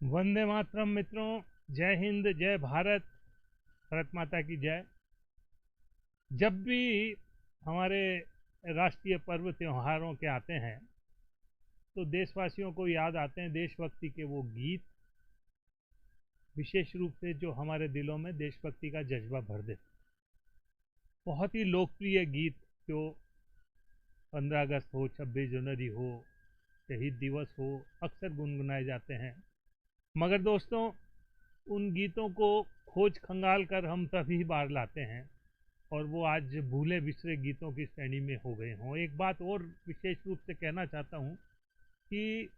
वंदे मातरम मित्रों। जय हिंद, जय भारत, भारत माता की जय। जब भी हमारे राष्ट्रीय पर्व त्योहारों के आते हैं तो देशवासियों को याद आते हैं देशभक्ति के वो गीत, विशेष रूप से जो हमारे दिलों में देशभक्ति का जज्बा भर देते। बहुत ही लोकप्रिय गीत जो 15 अगस्त हो, 26 जनवरी हो, शहीद दिवस हो, अक्सर गुनगुनाए जाते हैं। मगर दोस्तों, उन गीतों को खोज खंगाल कर हम तभी बार लाते हैं और वो आज भूले बिसरे गीतों की श्रेणी में हो गए हों। एक बात और विशेष रूप से कहना चाहता हूँ कि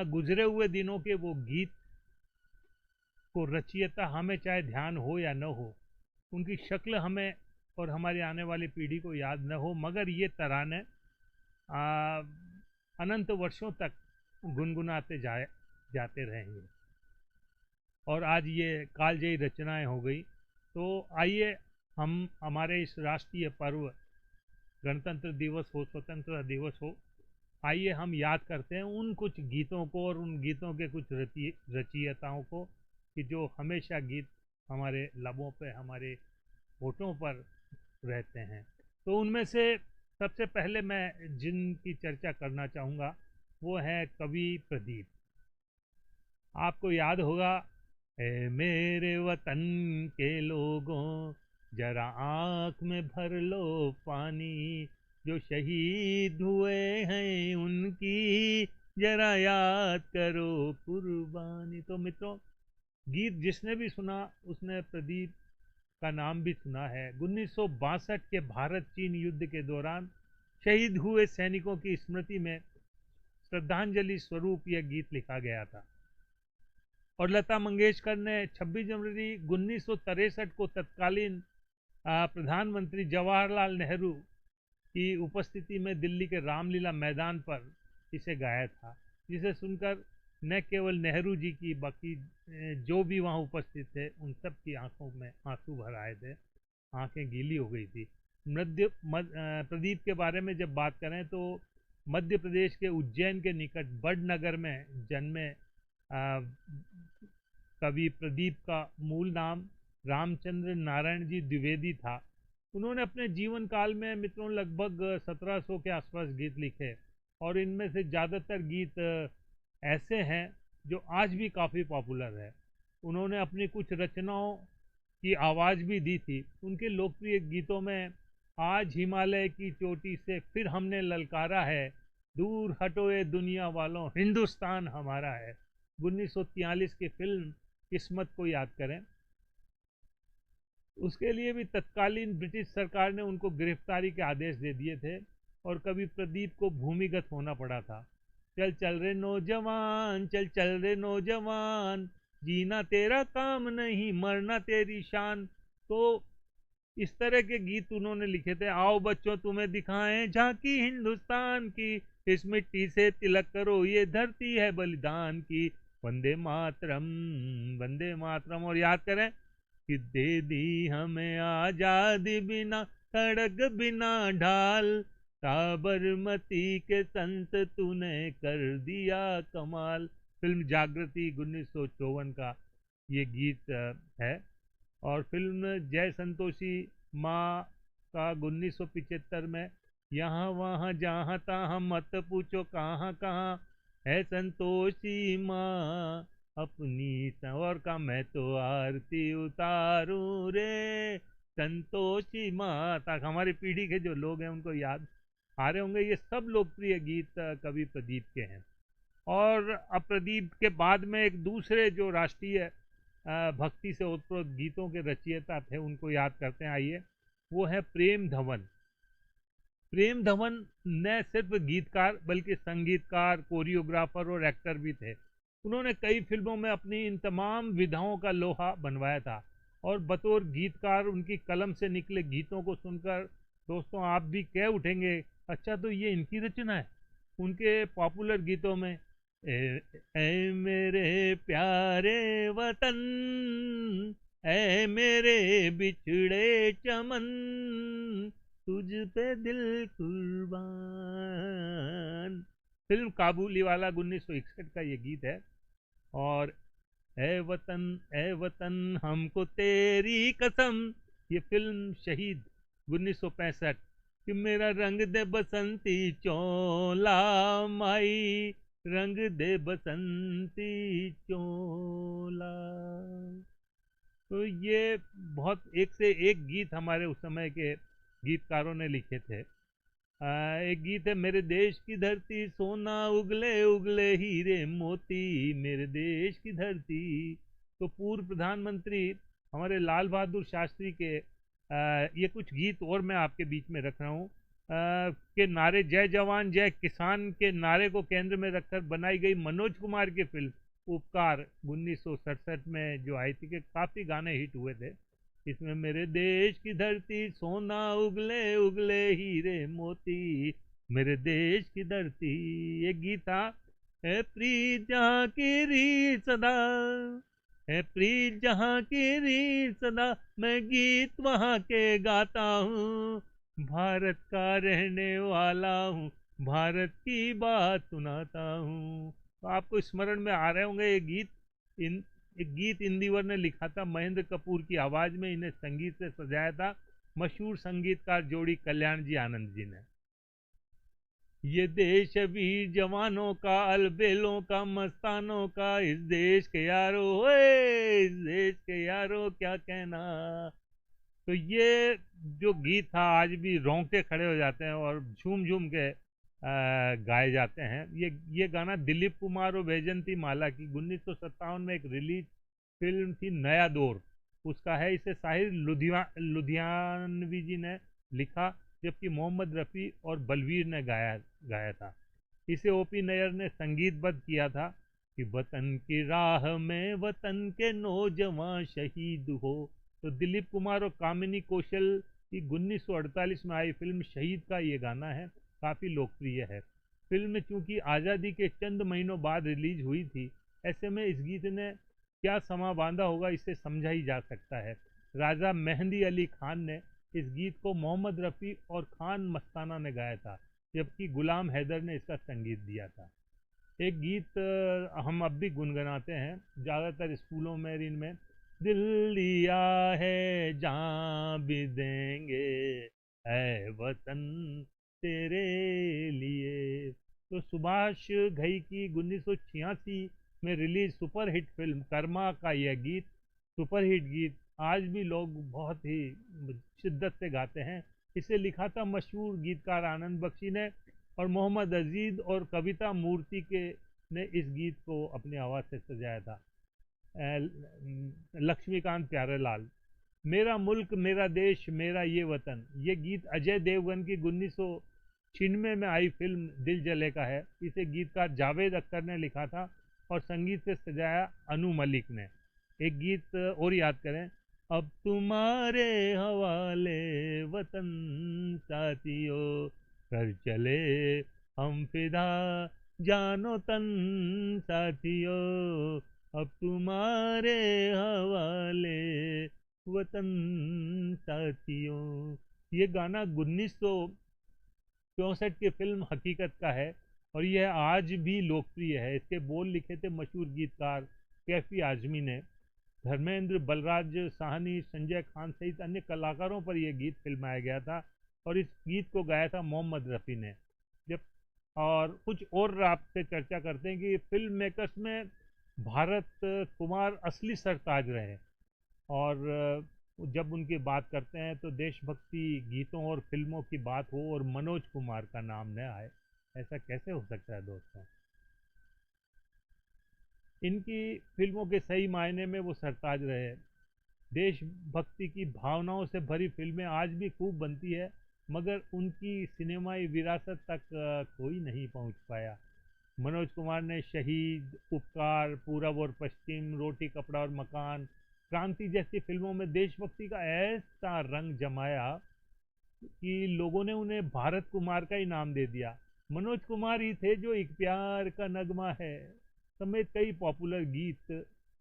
गुजरे हुए दिनों के वो गीत को रचयिता हमें चाहे ध्यान हो या न हो, उनकी शक्ल हमें और हमारी आने वाली पीढ़ी को याद न हो, मगर ये तराने अनंत वर्षों तक गुनगुनाते जाते रहेंगे। और आज ये कालजयी रचनाएं हो गई। तो आइए हम हमारे इस राष्ट्रीय पर्व, गणतंत्र दिवस हो, स्वतंत्रता दिवस हो, आइए हम याद करते हैं उन कुछ गीतों को और उन गीतों के कुछ रचयिताओं को कि जो हमेशा गीत हमारे लबों पे, हमारे होठों पर रहते हैं। तो उनमें से सबसे पहले मैं जिनकी चर्चा करना चाहूँगा वो है कवि प्रदीप। आपको याद होगा, ए मेरे वतन के लोगों, जरा आँख में भर लो पानी, जो शहीद हुए हैं उनकी जरा याद करो कुर्बानी। तो मित्रों, गीत जिसने भी सुना उसने प्रदीप का नाम भी सुना है। 1962 के भारत चीन युद्ध के दौरान शहीद हुए सैनिकों की स्मृति में श्रद्धांजलि स्वरूप यह गीत लिखा गया था। और लता मंगेशकर ने 26 जनवरी 1963 को तत्कालीन प्रधानमंत्री जवाहरलाल नेहरू की उपस्थिति में दिल्ली के रामलीला मैदान पर इसे गाया था, जिसे सुनकर न केवल नेहरू जी की, बाकी जो भी वहाँ उपस्थित थे उन सब की आंखों में आंसू भर आए थे, आंखें गीली हो गई थी। प्रदीप के बारे में जब बात करें तो मध्य प्रदेश के उज्जैन के निकट बड़नगर में जन्मे कवि प्रदीप का मूल नाम रामचंद्र नारायण जी द्विवेदी था। उन्होंने अपने जीवन काल में मित्रों लगभग 1700 के आसपास गीत लिखे और इनमें से ज़्यादातर गीत ऐसे हैं जो आज भी काफ़ी पॉपुलर है। उन्होंने अपनी कुछ रचनाओं की आवाज़ भी दी थी। उनके लोकप्रिय गीतों में आज हिमालय की चोटी से फिर हमने ललकारा है, दूर हटो ए दुनिया वालों, हिंदुस्तान हमारा है, 1943 की फिल्म किस्मत को याद करें। उसके लिए भी तत्कालीन ब्रिटिश सरकार ने उनको गिरफ्तारी के आदेश दे दिए थे और कवि प्रदीप को भूमिगत होना पड़ा था। चल चल रे नौजवान, चल चल रे नौजवान, जीना तेरा काम नहीं, मरना तेरी शान। तो इस तरह के गीत उन्होंने लिखे थे। आओ बच्चों तुम्हें दिखाएं झांकी हिंदुस्तान की, इस मिट्टी से तिलक करो ये धरती है बलिदान की, वंदे मातरम, वंदे मातरम। और याद करें कि दे दी हमें आजादी बिना खड़ग बिना ढाल, साबरमती के संत तूने कर दिया कमाल। फिल्म जागृति 1954 का ये गीत है। और फिल्म जय संतोषी माँ का 1975 में, यहाँ वहाँ जहाँ तहाँ मत पूछो कहाँ कहाँ है संतोषी माँ अपनी संवर का, मैं तो आरती उतारूं रे संतोषी माँ तक। हमारी पीढ़ी के जो लोग हैं उनको याद आ रहे होंगे। ये सब लोकप्रिय गीत कवि प्रदीप के हैं। और अब प्रदीप के बाद में एक दूसरे जो राष्ट्रीय भक्ति से ओतप्रोत गीतों के रचयिता थे उनको याद करते हैं। आइए, वो है प्रेम धवन। प्रेम धवन न सिर्फ गीतकार बल्कि संगीतकार, कोरियोग्राफर और एक्टर भी थे। उन्होंने कई फिल्मों में अपनी इन तमाम विधाओं का लोहा बनवाया था और बतौर गीतकार उनकी कलम से निकले गीतों को सुनकर दोस्तों आप भी कह उठेंगे, अच्छा तो ये इनकी रचना है। उनके पॉपुलर गीतों में ए मेरे प्यारे वतन, ए मेरे बिछड़े चमन, तुझ पे दिल कुर्बान, फिल्म काबुली वाला 1961 का ये गीत है। और ए वतन हमको तेरी कसम, ये फिल्म शहीद 1965, कि मेरा रंग दे बसंती चोला माई, रंग दे बसंती चोला। तो ये बहुत एक से एक गीत हमारे उस समय के गीतकारों ने लिखे थे। एक गीत है, मेरे देश की धरती सोना उगले उगले हीरे मोती, मेरे देश की धरती। तो पूर्व प्रधानमंत्री हमारे लाल बहादुर शास्त्री के ये कुछ गीत और मैं आपके बीच में रख रहा हूँ के नारे, जय जवान जय किसान के नारे को केंद्र में रखकर बनाई गई मनोज कुमार की फिल्म उपकार 1967 में जो आई थी, कि काफ़ी गाने हिट हुए थे। इसमें मेरे देश की धरती सोना उगले उगले हीरे मोती, मेरे देश की धरती, ये गीत था। है प्रीत जहाँ की रीत सदा, है प्रीत जहाँ की रीत सदा, मैं गीत वहाँ के गाता हूँ, भारत का रहने वाला हूँ, भारत की बात सुनाता हूँ। तो आपको स्मरण में आ रहे होंगे ये गीत। एक गीत इंदिवर ने लिखा था, महेंद्र कपूर की आवाज में, इन्हें संगीत से सजाया था मशहूर संगीतकार जोड़ी कल्याण जी आनंद जी ने। ये देश वीर जवानों का, अलबेलों का, मस्तानों का, इस देश के यारो, इस देश के यारो क्या कहना। तो ये जो गीत था आज भी रोंगटे खड़े हो जाते हैं और झूम झूम के गाए जाते हैं। ये गाना दिलीप कुमार और वैजंती माला की 1957 में एक रिलीज फिल्म थी नया दौर, उसका है। इसे साहिर लुधियानवी जी ने लिखा, जबकि मोहम्मद रफ़ी और बलवीर ने गाया था। इसे ओपी नैयर ने संगीतबद्ध किया था कि वतन की राह में वतन के नौजवान शहीद हो। तो दिलीप कुमार और कामिनी कौशल की 1948 में आई फिल्म शहीद का ये गाना है, काफ़ी लोकप्रिय है। फिल्म चूंकि आज़ादी के चंद महीनों बाद रिलीज हुई थी, ऐसे में इस गीत ने क्या समा बांधा होगा इससे समझा ही जा सकता है। राजा मेहंदी अली खान ने इस गीत को मोहम्मद रफ़ी और खान मस्ताना ने गाया था, जबकि गुलाम हैदर ने इसका संगीत दिया था। एक गीत हम अब भी गुनगुनाते हैं ज़्यादातर स्कूलों में, इनमें दिल दिया है जहाँ भी देंगे है वतन तेरे लिए। तो सुभाष घई की 1986 में रिलीज सुपरहिट फिल्म कर्मा का यह गीत, सुपरहिट गीत, आज भी लोग बहुत ही शिद्दत से गाते हैं। इसे लिखा था मशहूर गीतकार आनंद बख्शी ने, और मोहम्मद अजीज और कविता मूर्ति के ने इस गीत को अपनी आवाज़ से सजाया था। लक्ष्मीकांत प्यारेलाल। मेरा मुल्क मेरा देश मेरा ये वतन, ये गीत अजय देवगन की 1996 में आई फिल्म दिल जले का है। इसे गीतकार जावेद अख्तर ने लिखा था और संगीत से सजाया अनु मलिक ने। एक गीत और याद करें, अब तुम्हारे हवाले वतन साथियों, कर चले हम फिदा जानो तन साथियों, अब तुम्हारे हवाले वतन साथियों। ये गाना 1964 की फिल्म हकीकत का है और यह आज भी लोकप्रिय है। इसके बोल लिखे थे मशहूर गीतकार कैफी आजमी ने। धर्मेंद्र, बलराज साहनी, संजय खान सहित अन्य कलाकारों पर यह गीत फिल्माया गया था और इस गीत को गाया था मोहम्मद रफ़ी ने। जब और कुछ और आपसे चर्चा करते हैं कि फिल्म मेकर्स में भारत कुमार असली सरताज रहे, और जब उनकी बात करते हैं तो देशभक्ति गीतों और फिल्मों की बात हो और मनोज कुमार का नाम न आए, ऐसा कैसे हो सकता है दोस्तों। इनकी फिल्मों के सही मायने में वो सरताज रहे। देशभक्ति की भावनाओं से भरी फिल्में आज भी खूब बनती है, मगर उनकी सिनेमाई विरासत तक कोई नहीं पहुंच पाया। मनोज कुमार ने शहीद, उपकार, पूरब और पश्चिम, रोटी कपड़ा और मकान, क्रांति जैसी फिल्मों में देशभक्ति का ऐसा रंग जमाया कि लोगों ने उन्हें भारत कुमार का ही नाम दे दिया। मनोज कुमार ही थे जो एक प्यार का नगमा है समेत कई पॉपुलर गीत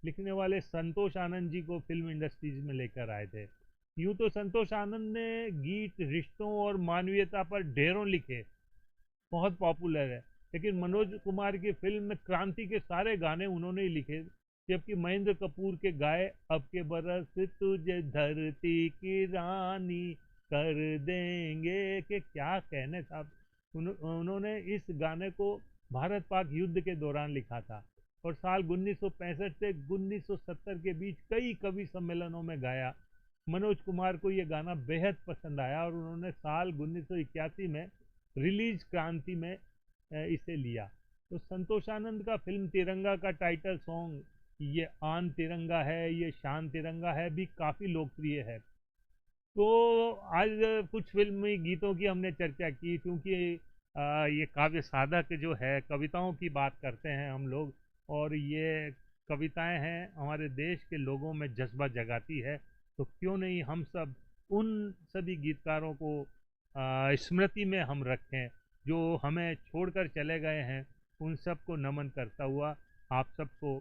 लिखने वाले संतोष आनंद जी को फिल्म इंडस्ट्रीज में लेकर आए थे। यूं तो संतोष आनंद ने गीत रिश्तों और मानवीयता पर ढेरों लिखे, बहुत पॉपुलर है, लेकिन मनोज कुमार की फिल्म में क्रांति के सारे गाने उन्होंने ही लिखे, जबकि महेंद्र कपूर के गाए अब के बरस तुझे धरती की रानी कर देंगे, कि क्या कहने साहब। उन्होंने इस गाने को भारत पाक युद्ध के दौरान लिखा था और साल 1965 से 1970 के बीच कई कवि सम्मेलनों में गाया। मनोज कुमार को ये गाना बेहद पसंद आया और उन्होंने साल 1981 में रिलीज क्रांति में इसे लिया। तो संतोष आनंद का फिल्म तिरंगा का टाइटल सॉन्ग ये आन तिरंगा है, ये शान तिरंगा है भी काफ़ी लोकप्रिय है। तो आज कुछ फिल्मी गीतों की हमने चर्चा की, क्योंकि ये काव्य साधक जो है, कविताओं की बात करते हैं हम लोग, और ये कविताएं हैं हमारे देश के लोगों में जज्बा जगाती है। तो क्यों नहीं हम सब उन सभी गीतकारों को स्मृति में हम रखें जो हमें छोड़कर चले गए हैं। उन सबको नमन करता हुआ आप सबको